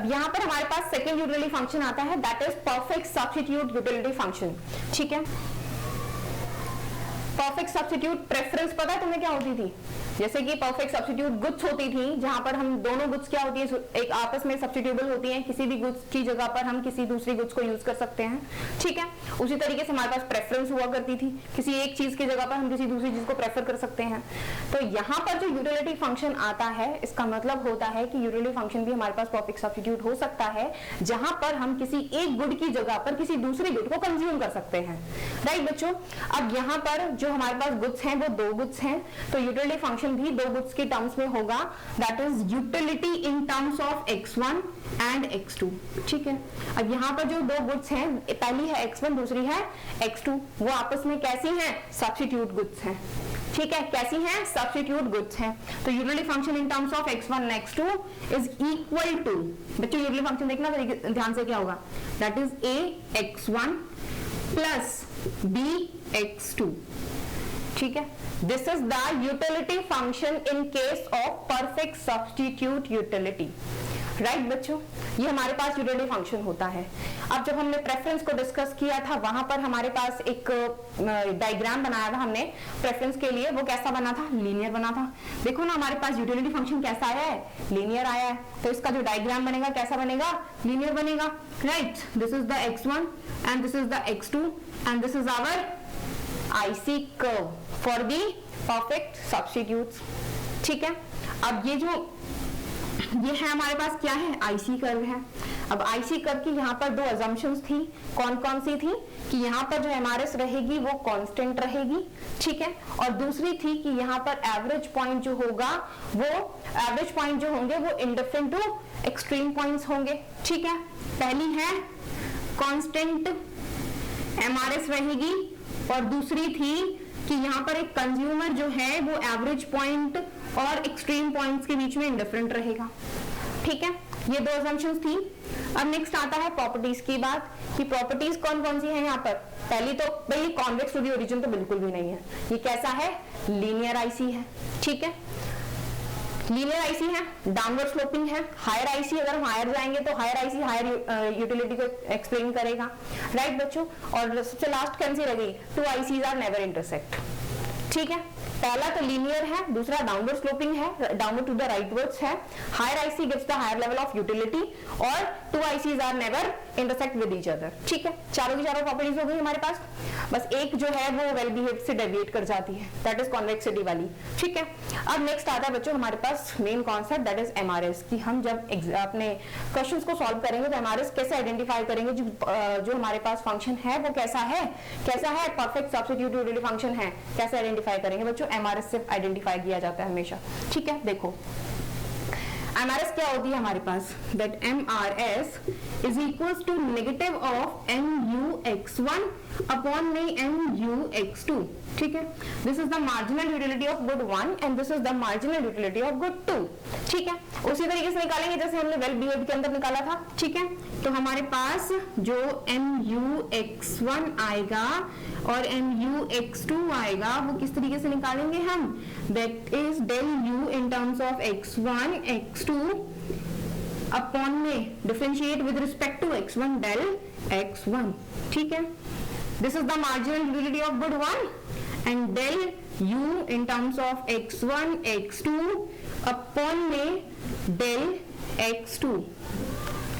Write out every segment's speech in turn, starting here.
अब यहाँ पर हमारे पास सेकेंड यूटिलिटी फंक्शन आता है, that is perfect substitute utility function. ठीक है, परफेक्ट सब्स्टिट्यूट प्रेफरेंस पता है तुम्हें क्या होती थी? जैसे कि परफेक्ट सब्स्टिट्यूट गुड्स होती थी, जहां पर हम दोनों गुड्स क्या होती है, एक आपस में सब्स्टिट्यूएबल होती हैं, किसी भी गुड्स की जगह पर हम किसी दूसरी गुड्स को यूज कर सकते हैं। ठीक है, उसी तरीके से हमारे पास प्रेफरेंस हुआ करती थी, किसी एक चीज की जगह पर हम किसी दूसरी चीज को प्रेफर कर सकते हैं। तो यहाँ पर जो यूटिलिटी फंक्शन आता है, इसका मतलब होता है कि यूटिलिटी फंक्शन भी हमारे पास परफेक्ट सब्स्टिट्यूट हो सकता है, जहां पर हम किसी एक गुड की जगह पर किसी दूसरी गुड को कंज्यूम कर सकते हैं। राइट बच्चों, अब यहाँ पर जो हमारे पास गुड्स हैं वो दो गुड्स हैं, तो यूटिलिटी फंक्शन भी दो गुड्स के टर्म्स में होगा, that is utility in terms of x1 and x2। ठीक है, अब यहाँ पर जो दो गुड्स हैं, पहली है x1 दूसरी है x2, वो आपस में कैसी हैं? सब्स्टिट्यूट गुड्स हैं। ठीक है, कैसी हैं? सब्स्टिट्यूट गुड्स हैं। तो utility function in terms of x1 and x2 is equal to, बच्चों यूटिलिटी फंक्शन देखना ध्यान से क्या होगा, that is a x1 plus b x2। ठीक है, this is the utility function in case of perfect substitute utility. Right बच्चों, ये हमारे पास यूटिलिटी फंक्शन होता है। अब जब हमने प्रेफरेंस को डिस्कस किया था, वहां पर हमारे पास एक डायग्राम बनाया था हमने प्रेफरेंस के लिए, वो कैसा बना था? लीनियर बना था। देखो ना हमारे पास यूटिलिटी फंक्शन कैसा आया है? लीनियर आया है, तो इसका जो डायग्राम बनेगा कैसा बनेगा? लीनियर बनेगा। Right, this is the x1 and this is the x2 and this is our IC curve for the perfect substitutes. ठीक है, अब ये है हमारे पास क्या है? IC कर्व है। अब IC कर्व की यहाँ पर दो अजम्पशंस थी, कौन कौन सी थी? कि यहाँ पर जो MRS रहेगी वो कांस्टेंट रहेगी। ठीक है, और दूसरी थी कि यहाँ पर एवरेज पॉइंट जो होगा वो एवरेज पॉइंट जो होंगे वो इंडिफरेंट टू एक्सट्रीम पॉइंट्स होंगे। ठीक है, पहली है कांस्टेंट MRS रहेगी, और दूसरी थी कि यहाँ पर एक कंज्यूमर जो है वो एवरेज पॉइंट और एक्सट्रीम पॉइंट्स के बीच में इंडिफरेंट रहेगा। ठीक है, ये दो असम्पशंस थी। अब नेक्स्ट आता है प्रॉपर्टीज की बात, कि प्रॉपर्टीज कौन कौन सी हैं यहाँ पर। पहली तो भाई कॉन्वेक्स टू द ओरिजिन तो बिल्कुल भी नहीं है, ये कैसा है? लीनियर IC है। ठीक है, लीनियर IC है, डाउनवर्ड स्लोपिंग है। हायर IC, अगर हम हायर जाएंगे तो हायर IC हायर यूटिलिटी को एक्सप्लेन करेगा। राइट बच्चों, और सबसे लास्ट कौन सी रह गई? 2 ICs आर नेवर इंटरसेक्ट। ठीक है, पहला तो लीनियर है, दूसरा डाउनवर्ड स्लोपिंग है, डाउनवर्ड टू द राइटवर्ड्स है। Higher IC gives the higher level of utility, और 2 ICs are never intersect with each other. ठीक है, चारों की चारों प्रॉपर्टीज हो गई हमारे पास। बस एक जो है वो वेल बिहेव्ड से डेविएट कर जाती है, दैट इज कॉन्वेक्सिटी वाली। ठीक है, अब नेक्स्ट आता है बच्चों हमारे पास main concept, that is MRS, कि हम जब अपने क्वेश्चंस को सॉल्व करेंगे तो MRS कैसे आइडेंटिफाई करेंगे, जो हमारे पास फंक्शन है वो कैसा है परफेक्ट सब्स्टिट्यूट यूटिलिटी फंक्शन है, कैसे आइडेंटिफाई करेंगे बच्चों? MRS से आइडेंटिफाई किया जाता है हमेशा। ठीक है, देखो MRS क्या होती है हमारे पास, that MRS is equals to negative of MUX1 upon में MUX2। ठीक है, this is the marginal utility of good 1 and this is the marginal utility of good 2। ठीक है, उसी तरीके से निकालेंगे जैसे हमने वेल बिहेव्ड के अंदर निकाला था। ठीक है, तो हमारे पास जो MUX1 आएगा और MUX2 आएगा वो किस तरीके से निकालेंगे हम? That is del U in terms of x1 x2 upon में differentiate with respect to x1 del x1। ठीक है, this is the marginal utility of good 1 and del U in terms of x1 x2 upon में del x2।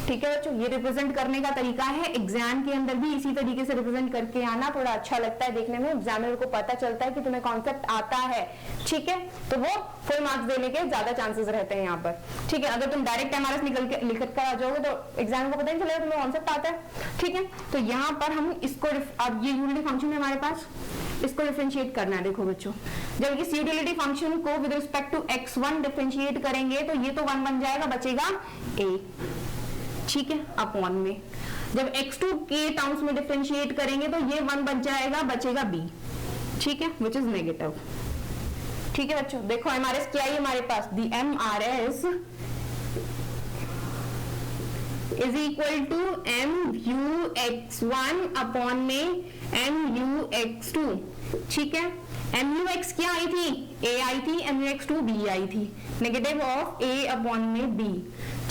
ठीक है बच्चों, ये represent करने का तरीका है। एग्जाम के अंदर भी इसी तरीके से रिप्रेजेंट करके आना थोड़ा अच्छा लगता है देखने में, एग्जामिनर को पता चलता है कि तुम्हें कॉन्सेप्ट आता है। ठीक है, तो वो फुल मार्क्स देने के ज्यादा चांसेस रहते हैं यहाँ पर। ठीक है, अगर तुम डायरेक्ट MRS निकल के लिख कर आ जाओगे तो एग्जाम को पता नहीं चलेगा तुम्हें कॉन्सेप्ट आता है। ठीक है, तो यहाँ पर हम इसको, अब ये यूटिलिटी फंक्शन है हमारे पास, इसको डिफरेंशिएट करना है। देखो बच्चों, जब इस यूटिलिटी फंक्शन को with respect to x1 differentiate करेंगे तो ये तो 1 बन जाएगा, बचेगा a। ठीक है, अपॉन में जब x2 के टर्म्स में डिफरेंशिएट करेंगे तो ये 1 बच जाएगा, बचेगा b। ठीक है, विच इज नेगेटिव। ठीक है बच्चों, देखो MRS क्या है हमारे पास, the MRS is equal to MUX1 upon में MUX2। ठीक है, MUX क्या आई थी? A आई थी, MUX2 B आई थी, नेगेटिव ऑफ A अपॉन में B।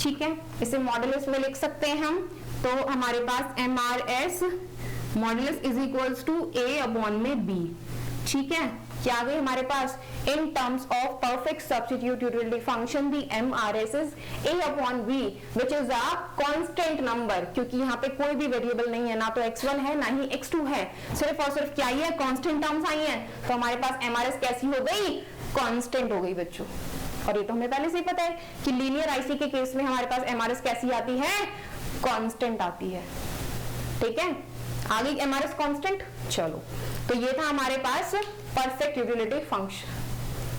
ठीक है, इसे मॉडुलस में लिख सकते हैं हम। तो हमारे पास MRS modulus is equals to A upon में B। ठीक है, क्या आ गई हमारे पास, in terms of perfect substitute utility function the MRS is A upon B which is a constant number, क्योंकि यहाँ पे कोई भी वेरिएबल नहीं है, ना तो x1 है ना ही x2 है, सिर्फ और सिर्फ क्या ही है, कांस्टेंट टर्म्स आई हैं। तो हमारे पास MRS कैसी हो गई, कांस्टेंट हो गई बच्चों। और ये तो हमें पहले से ही पता है कि लीनियर आईसी के केस में हमारे पास MRS कैसी आती है, कांस्टेंट आती है। ठीक है, आ गई MRS कांस्टेंट। चलो, तो ये था हमारे पास परफेक्ट यूटिलिटी फंक्शन।